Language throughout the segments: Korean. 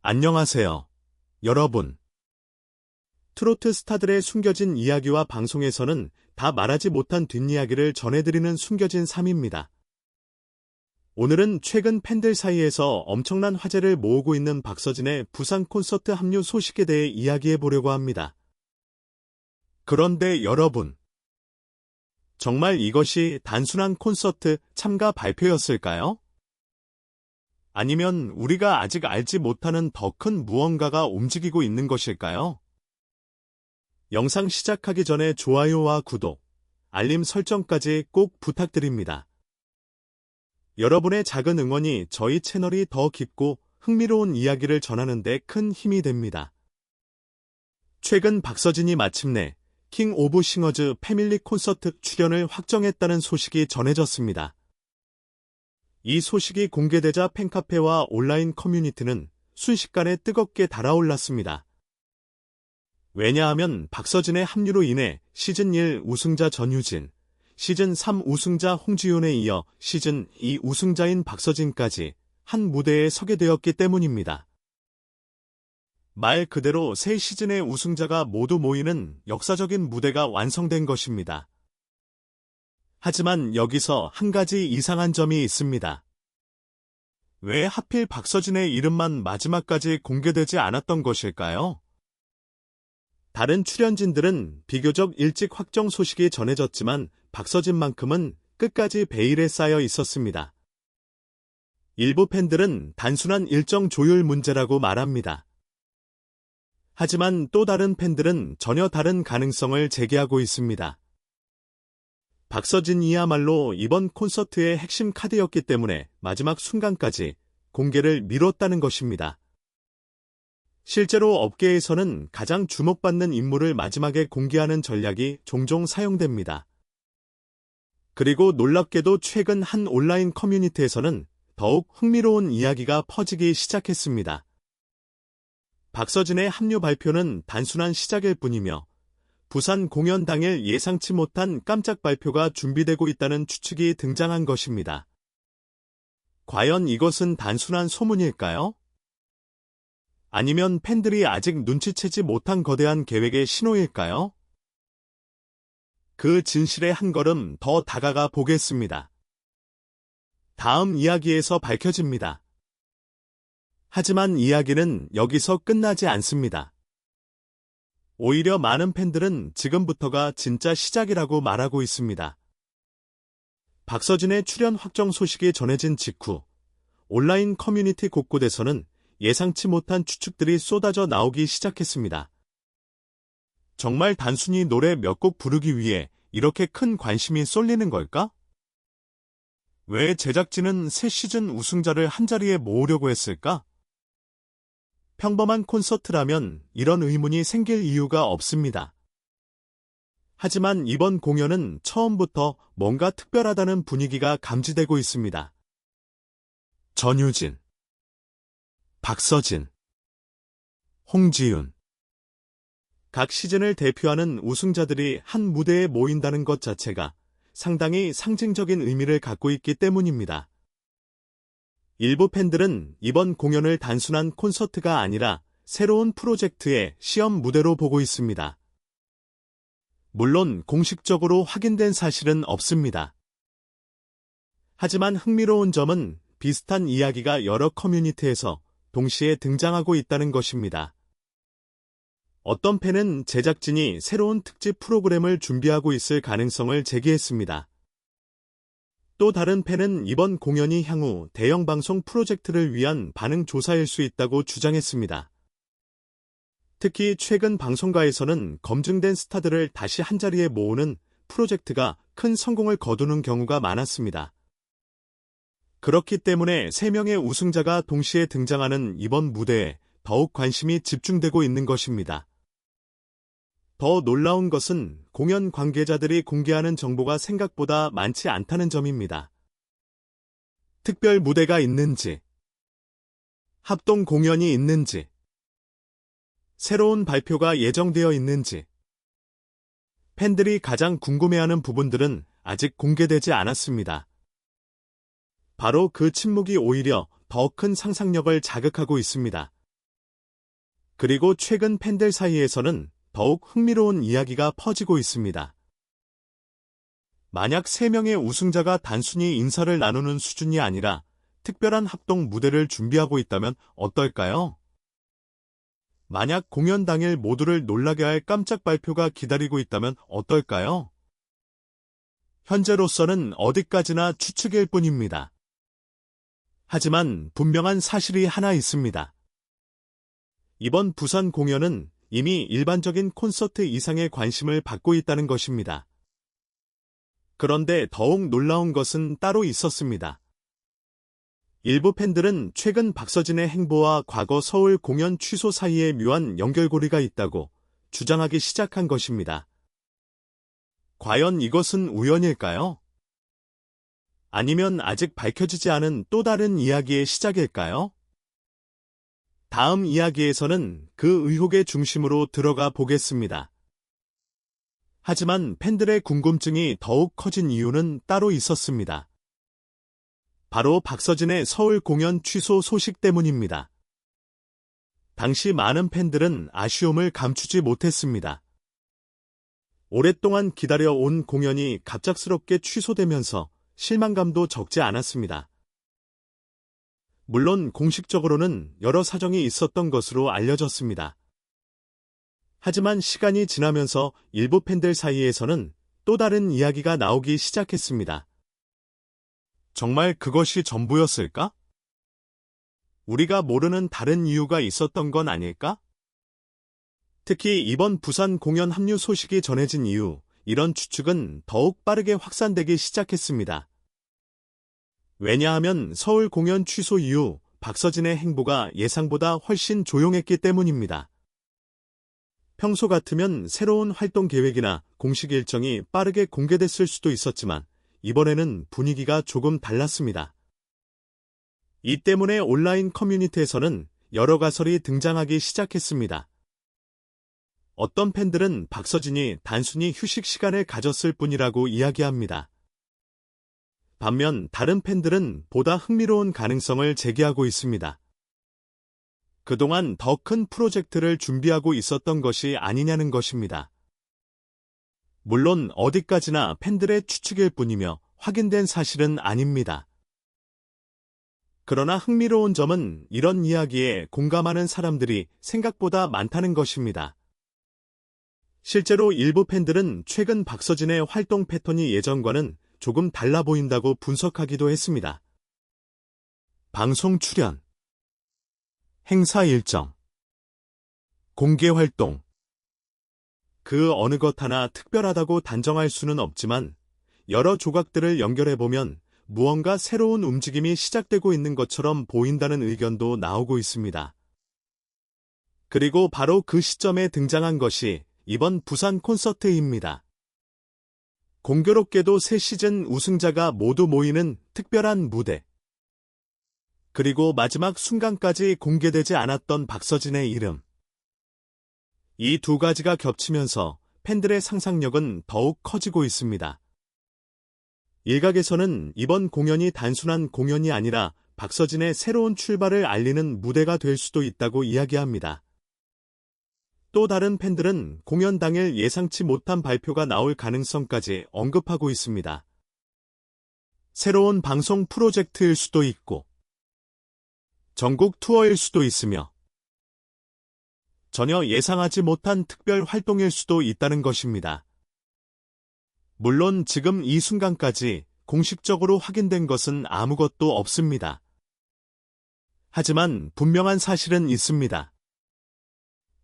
안녕하세요, 여러분. 트로트 스타들의 숨겨진 이야기와 방송에서는 다 말하지 못한 뒷이야기를 전해드리는 숨겨진 삶입니다. 오늘은 최근 팬들 사이에서 엄청난 화제를 모으고 있는 박서진의 부산 콘서트 합류 소식에 대해 이야기해 보려고 합니다. 그런데 여러분, 정말 이것이 단순한 콘서트 참가 발표였을까요? 아니면 우리가 아직 알지 못하는 더 큰 무언가가 움직이고 있는 것일까요? 영상 시작하기 전에 좋아요와 구독, 알림 설정까지 꼭 부탁드립니다. 여러분의 작은 응원이 저희 채널이 더 깊고 흥미로운 이야기를 전하는 데 큰 힘이 됩니다. 최근 박서진이 마침내 킹 오브 싱어즈 패밀리 콘서트 출연을 확정했다는 소식이 전해졌습니다. 이 소식이 공개되자 팬카페와 온라인 커뮤니티는 순식간에 뜨겁게 달아올랐습니다. 왜냐하면 박서진의 합류로 인해 시즌1 우승자 전유진, 시즌3 우승자 홍지윤에 이어 시즌2 우승자인 박서진까지 한 무대에 서게 되었기 때문입니다. 말 그대로 새 시즌의 우승자가 모두 모이는 역사적인 무대가 완성된 것입니다. 하지만 여기서 한 가지 이상한 점이 있습니다. 왜 하필 박서진의 이름만 마지막까지 공개되지 않았던 것일까요? 다른 출연진들은 비교적 일찍 확정 소식이 전해졌지만 박서진만큼은 끝까지 베일에 쌓여 있었습니다. 일부 팬들은 단순한 일정 조율 문제라고 말합니다. 하지만 또 다른 팬들은 전혀 다른 가능성을 제기하고 있습니다. 박서진이야말로 이번 콘서트의 핵심 카드였기 때문에 마지막 순간까지 공개를 미뤘다는 것입니다. 실제로 업계에서는 가장 주목받는 인물을 마지막에 공개하는 전략이 종종 사용됩니다. 그리고 놀랍게도 최근 한 온라인 커뮤니티에서는 더욱 흥미로운 이야기가 퍼지기 시작했습니다. 박서진의 합류 발표는 단순한 시작일 뿐이며 부산 공연 당일 예상치 못한 깜짝 발표가 준비되고 있다는 추측이 등장한 것입니다. 과연 이것은 단순한 소문일까요? 아니면 팬들이 아직 눈치채지 못한 거대한 계획의 신호일까요? 그 진실에 한 걸음 더 다가가 보겠습니다. 다음 이야기에서 밝혀집니다. 하지만 이야기는 여기서 끝나지 않습니다. 오히려 많은 팬들은 지금부터가 진짜 시작이라고 말하고 있습니다. 박서진의 출연 확정 소식이 전해진 직후 온라인 커뮤니티 곳곳에서는 예상치 못한 추측들이 쏟아져 나오기 시작했습니다. 정말 단순히 노래 몇 곡 부르기 위해 이렇게 큰 관심이 쏠리는 걸까? 왜 제작진은 새 시즌 우승자를 한자리에 모으려고 했을까? 평범한 콘서트라면 이런 의문이 생길 이유가 없습니다. 하지만 이번 공연은 처음부터 뭔가 특별하다는 분위기가 감지되고 있습니다. 전유진, 박서진, 홍지윤. 각 시즌을 대표하는 우승자들이 한 무대에 모인다는 것 자체가 상당히 상징적인 의미를 갖고 있기 때문입니다. 일부 팬들은 이번 공연을 단순한 콘서트가 아니라 새로운 프로젝트의 시험 무대로 보고 있습니다. 물론 공식적으로 확인된 사실은 없습니다. 하지만 흥미로운 점은 비슷한 이야기가 여러 커뮤니티에서 동시에 등장하고 있다는 것입니다. 어떤 팬은 제작진이 새로운 특집 프로그램을 준비하고 있을 가능성을 제기했습니다. 또 다른 팬은 이번 공연이 향후 대형 방송 프로젝트를 위한 반응 조사일 수 있다고 주장했습니다. 특히 최근 방송가에서는 검증된 스타들을 다시 한자리에 모으는 프로젝트가 큰 성공을 거두는 경우가 많았습니다. 그렇기 때문에 3명의 우승자가 동시에 등장하는 이번 무대에 더욱 관심이 집중되고 있는 것입니다. 더 놀라운 것은 공연 관계자들이 공개하는 정보가 생각보다 많지 않다는 점입니다. 특별 무대가 있는지, 합동 공연이 있는지, 새로운 발표가 예정되어 있는지, 팬들이 가장 궁금해하는 부분들은 아직 공개되지 않았습니다. 바로 그 침묵이 오히려 더 큰 상상력을 자극하고 있습니다. 그리고 최근 팬들 사이에서는 더욱 흥미로운 이야기가 퍼지고 있습니다. 만약 3명의 우승자가 단순히 인사를 나누는 수준이 아니라 특별한 합동 무대를 준비하고 있다면 어떨까요? 만약 공연 당일 모두를 놀라게 할 깜짝 발표가 기다리고 있다면 어떨까요? 현재로서는 어디까지나 추측일 뿐입니다. 하지만 분명한 사실이 하나 있습니다. 이번 부산 공연은 이미 일반적인 콘서트 이상의 관심을 받고 있다는 것입니다. 그런데 더욱 놀라운 것은 따로 있었습니다. 일부 팬들은 최근 박서진의 행보와 과거 서울 공연 취소 사이에 묘한 연결고리가 있다고 주장하기 시작한 것입니다. 과연 이것은 우연일까요? 아니면 아직 밝혀지지 않은 또 다른 이야기의 시작일까요? 다음 이야기에서는 그 의혹의 중심으로 들어가 보겠습니다. 하지만 팬들의 궁금증이 더욱 커진 이유는 따로 있었습니다. 바로 박서진의 서울 공연 취소 소식 때문입니다. 당시 많은 팬들은 아쉬움을 감추지 못했습니다. 오랫동안 기다려온 공연이 갑작스럽게 취소되면서 실망감도 적지 않았습니다. 물론 공식적으로는 여러 사정이 있었던 것으로 알려졌습니다. 하지만 시간이 지나면서 일부 팬들 사이에서는 또 다른 이야기가 나오기 시작했습니다. 정말 그것이 전부였을까? 우리가 모르는 다른 이유가 있었던 건 아닐까? 특히 이번 부산 공연 합류 소식이 전해진 이후 이런 추측은 더욱 빠르게 확산되기 시작했습니다. 왜냐하면 서울 공연 취소 이후 박서진의 행보가 예상보다 훨씬 조용했기 때문입니다. 평소 같으면 새로운 활동 계획이나 공식 일정이 빠르게 공개됐을 수도 있었지만 이번에는 분위기가 조금 달랐습니다. 이 때문에 온라인 커뮤니티에서는 여러 가설이 등장하기 시작했습니다. 어떤 팬들은 박서진이 단순히 휴식 시간을 가졌을 뿐이라고 이야기합니다. 반면 다른 팬들은 보다 흥미로운 가능성을 제기하고 있습니다. 그동안 더 큰 프로젝트를 준비하고 있었던 것이 아니냐는 것입니다. 물론 어디까지나 팬들의 추측일 뿐이며 확인된 사실은 아닙니다. 그러나 흥미로운 점은 이런 이야기에 공감하는 사람들이 생각보다 많다는 것입니다. 실제로 일부 팬들은 최근 박서진의 활동 패턴이 예전과는 조금 달라 보인다고 분석하기도 했습니다. 방송 출연, 행사 일정, 공개 활동. 그 어느 것 하나 특별하다고 단정할 수는 없지만 여러 조각들을 연결해보면 무언가 새로운 움직임이 시작되고 있는 것처럼 보인다는 의견도 나오고 있습니다. 그리고 바로 그 시점에 등장한 것이 이번 부산 콘서트입니다. 공교롭게도 새 시즌 우승자가 모두 모이는 특별한 무대. 그리고 마지막 순간까지 공개되지 않았던 박서진의 이름. 이 두 가지가 겹치면서 팬들의 상상력은 더욱 커지고 있습니다. 일각에서는 이번 공연이 단순한 공연이 아니라 박서진의 새로운 출발을 알리는 무대가 될 수도 있다고 이야기합니다. 또 다른 팬들은 공연 당일 예상치 못한 발표가 나올 가능성까지 언급하고 있습니다. 새로운 방송 프로젝트일 수도 있고, 전국 투어일 수도 있으며, 전혀 예상하지 못한 특별 활동일 수도 있다는 것입니다. 물론 지금 이 순간까지 공식적으로 확인된 것은 아무것도 없습니다. 하지만 분명한 사실은 있습니다.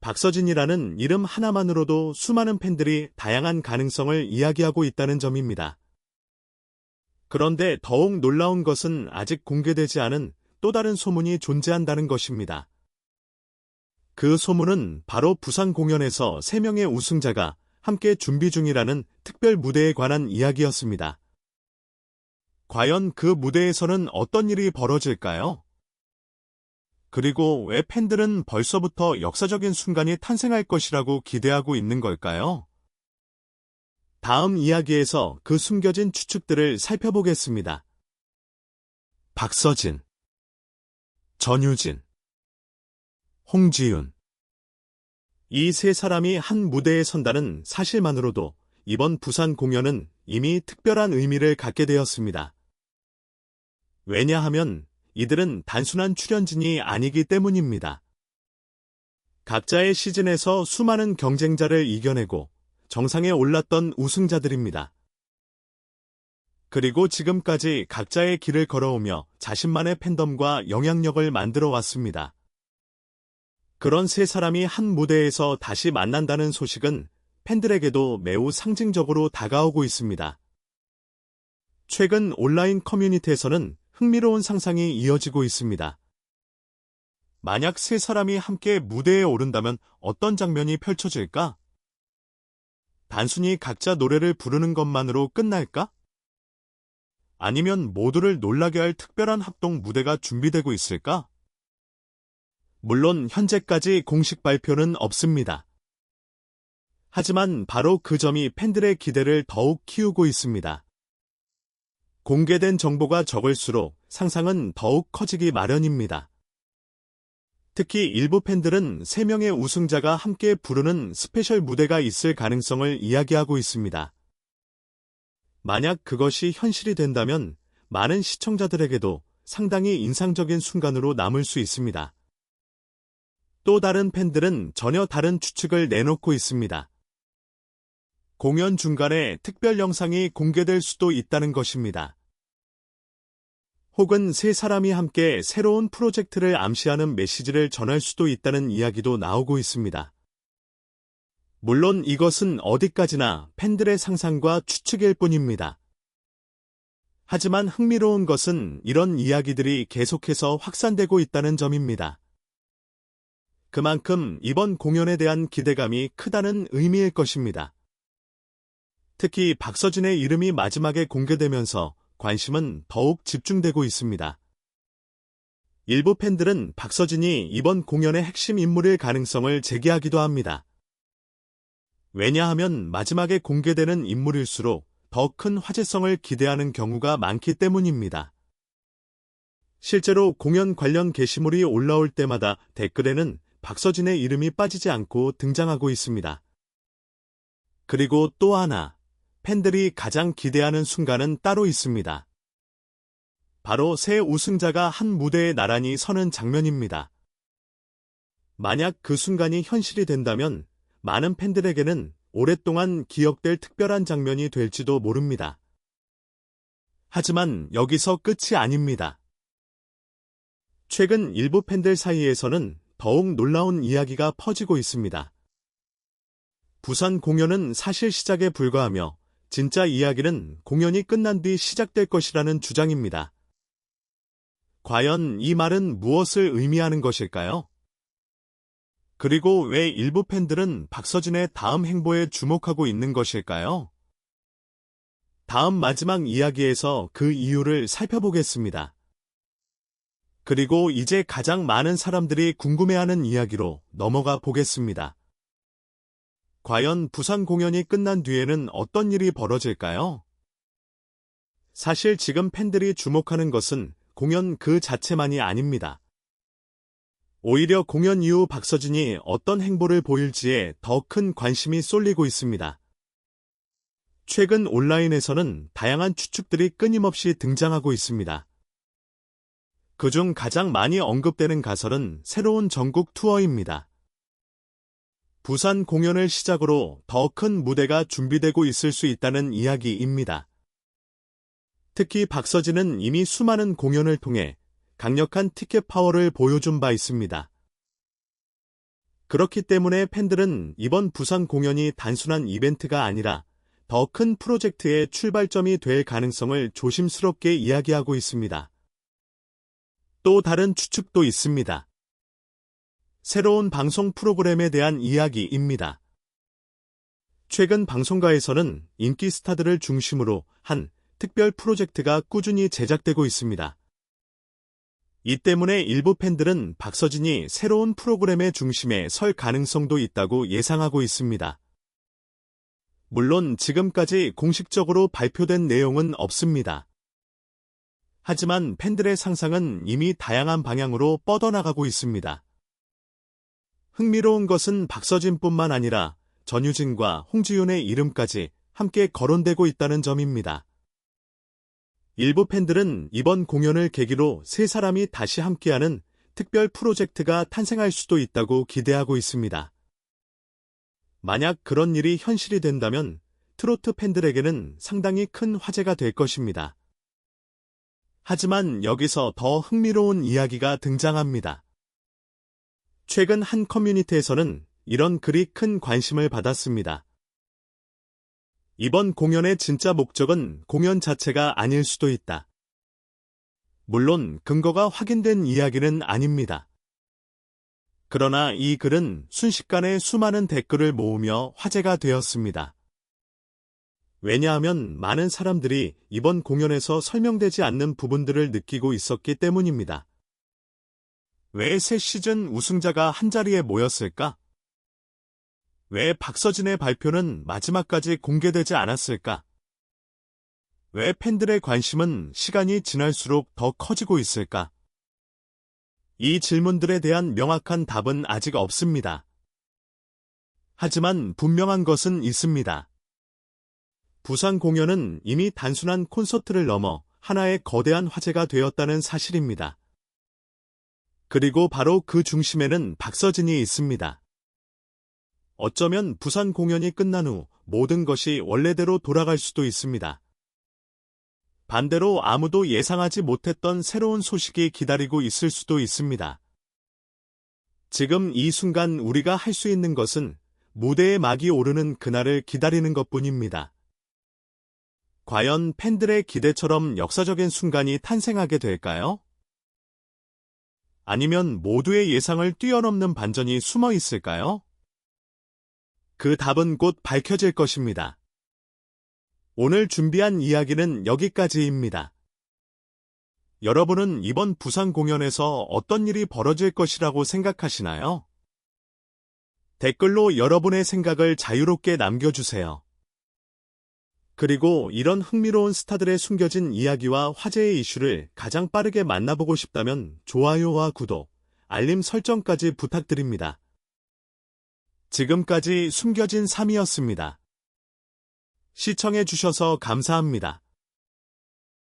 박서진이라는 이름 하나만으로도 수많은 팬들이 다양한 가능성을 이야기하고 있다는 점입니다. 그런데 더욱 놀라운 것은 아직 공개되지 않은 또 다른 소문이 존재한다는 것입니다. 그 소문은 바로 부산 공연에서 3명의 우승자가 함께 준비 중이라는 특별 무대에 관한 이야기였습니다. 과연 그 무대에서는 어떤 일이 벌어질까요? 그리고 왜 팬들은 벌써부터 역사적인 순간이 탄생할 것이라고 기대하고 있는 걸까요? 다음 이야기에서 그 숨겨진 추측들을 살펴보겠습니다. 박서진, 전유진, 홍지윤 이 세 사람이 한 무대에 선다는 사실만으로도 이번 부산 공연은 이미 특별한 의미를 갖게 되었습니다. 왜냐하면 이들은 단순한 출연진이 아니기 때문입니다. 각자의 시즌에서 수많은 경쟁자를 이겨내고 정상에 올랐던 우승자들입니다. 그리고 지금까지 각자의 길을 걸어오며 자신만의 팬덤과 영향력을 만들어 왔습니다. 그런 세 사람이 한 무대에서 다시 만난다는 소식은 팬들에게도 매우 상징적으로 다가오고 있습니다. 최근 온라인 커뮤니티에서는 흥미로운 상상이 이어지고 있습니다. 만약 세 사람이 함께 무대에 오른다면 어떤 장면이 펼쳐질까? 단순히 각자 노래를 부르는 것만으로 끝날까? 아니면 모두를 놀라게 할 특별한 합동 무대가 준비되고 있을까? 물론 현재까지 공식 발표는 없습니다. 하지만 바로 그 점이 팬들의 기대를 더욱 키우고 있습니다. 공개된 정보가 적을수록 상상은 더욱 커지기 마련입니다. 특히 일부 팬들은 3명의 우승자가 함께 부르는 스페셜 무대가 있을 가능성을 이야기하고 있습니다. 만약 그것이 현실이 된다면 많은 시청자들에게도 상당히 인상적인 순간으로 남을 수 있습니다. 또 다른 팬들은 전혀 다른 추측을 내놓고 있습니다. 공연 중간에 특별 영상이 공개될 수도 있다는 것입니다. 혹은 세 사람이 함께 새로운 프로젝트를 암시하는 메시지를 전할 수도 있다는 이야기도 나오고 있습니다. 물론 이것은 어디까지나 팬들의 상상과 추측일 뿐입니다. 하지만 흥미로운 것은 이런 이야기들이 계속해서 확산되고 있다는 점입니다. 그만큼 이번 공연에 대한 기대감이 크다는 의미일 것입니다. 특히 박서진의 이름이 마지막에 공개되면서 관심은 더욱 집중되고 있습니다. 일부 팬들은 박서진이 이번 공연의 핵심 인물일 가능성을 제기하기도 합니다. 왜냐하면 마지막에 공개되는 인물일수록 더 큰 화제성을 기대하는 경우가 많기 때문입니다. 실제로 공연 관련 게시물이 올라올 때마다 댓글에는 박서진의 이름이 빠지지 않고 등장하고 있습니다. 그리고 또 하나, 팬들이 가장 기대하는 순간은 따로 있습니다. 바로 새 우승자가 한 무대에 나란히 서는 장면입니다. 만약 그 순간이 현실이 된다면 많은 팬들에게는 오랫동안 기억될 특별한 장면이 될지도 모릅니다. 하지만 여기서 끝이 아닙니다. 최근 일부 팬들 사이에서는 더욱 놀라운 이야기가 퍼지고 있습니다. 부산 공연은 사실 시작에 불과하며 진짜 이야기는 공연이 끝난 뒤 시작될 것이라는 주장입니다. 과연 이 말은 무엇을 의미하는 것일까요? 그리고 왜 일부 팬들은 박서진의 다음 행보에 주목하고 있는 것일까요? 다음 마지막 이야기에서 그 이유를 살펴보겠습니다. 그리고 이제 가장 많은 사람들이 궁금해하는 이야기로 넘어가 보겠습니다. 과연 부산 공연이 끝난 뒤에는 어떤 일이 벌어질까요? 사실 지금 팬들이 주목하는 것은 공연 그 자체만이 아닙니다. 오히려 공연 이후 박서진이 어떤 행보를 보일지에 더 큰 관심이 쏠리고 있습니다. 최근 온라인에서는 다양한 추측들이 끊임없이 등장하고 있습니다. 그중 가장 많이 언급되는 가설은 새로운 전국 투어입니다. 부산 공연을 시작으로 더 큰 무대가 준비되고 있을 수 있다는 이야기입니다. 특히 박서진은 이미 수많은 공연을 통해 강력한 티켓 파워를 보여준 바 있습니다. 그렇기 때문에 팬들은 이번 부산 공연이 단순한 이벤트가 아니라 더 큰 프로젝트의 출발점이 될 가능성을 조심스럽게 이야기하고 있습니다. 또 다른 추측도 있습니다. 새로운 방송 프로그램에 대한 이야기입니다. 최근 방송가에서는 인기 스타들을 중심으로 한 특별 프로젝트가 꾸준히 제작되고 있습니다. 이 때문에 일부 팬들은 박서진이 새로운 프로그램의 중심에 설 가능성도 있다고 예상하고 있습니다. 물론 지금까지 공식적으로 발표된 내용은 없습니다. 하지만 팬들의 상상은 이미 다양한 방향으로 뻗어나가고 있습니다. 흥미로운 것은 박서진뿐만 아니라 전유진과 홍지윤의 이름까지 함께 거론되고 있다는 점입니다. 일부 팬들은 이번 공연을 계기로 세 사람이 다시 함께하는 특별 프로젝트가 탄생할 수도 있다고 기대하고 있습니다. 만약 그런 일이 현실이 된다면 트로트 팬들에게는 상당히 큰 화제가 될 것입니다. 하지만 여기서 더 흥미로운 이야기가 등장합니다. 최근 한 커뮤니티에서는 이런 글이 큰 관심을 받았습니다. 이번 공연의 진짜 목적은 공연 자체가 아닐 수도 있다. 물론 근거가 확인된 이야기는 아닙니다. 그러나 이 글은 순식간에 수많은 댓글을 모으며 화제가 되었습니다. 왜냐하면 많은 사람들이 이번 공연에서 설명되지 않는 부분들을 느끼고 있었기 때문입니다. 왜 새 시즌 우승자가 한자리에 모였을까? 왜 박서진의 발표는 마지막까지 공개되지 않았을까? 왜 팬들의 관심은 시간이 지날수록 더 커지고 있을까? 이 질문들에 대한 명확한 답은 아직 없습니다. 하지만 분명한 것은 있습니다. 부산 공연은 이미 단순한 콘서트를 넘어 하나의 거대한 화제가 되었다는 사실입니다. 그리고 바로 그 중심에는 박서진이 있습니다. 어쩌면 부산 공연이 끝난 후 모든 것이 원래대로 돌아갈 수도 있습니다. 반대로 아무도 예상하지 못했던 새로운 소식이 기다리고 있을 수도 있습니다. 지금 이 순간 우리가 할 수 있는 것은 무대에 막이 오르는 그날을 기다리는 것뿐입니다. 과연 팬들의 기대처럼 역사적인 순간이 탄생하게 될까요? 아니면 모두의 예상을 뛰어넘는 반전이 숨어 있을까요? 그 답은 곧 밝혀질 것입니다. 오늘 준비한 이야기는 여기까지입니다. 여러분은 이번 부산 공연에서 어떤 일이 벌어질 것이라고 생각하시나요? 댓글로 여러분의 생각을 자유롭게 남겨주세요. 그리고 이런 흥미로운 스타들의 숨겨진 이야기와 화제의 이슈를 가장 빠르게 만나보고 싶다면 좋아요와 구독, 알림 설정까지 부탁드립니다. 지금까지 숨겨진 3이었습니다. 시청해주셔서 감사합니다.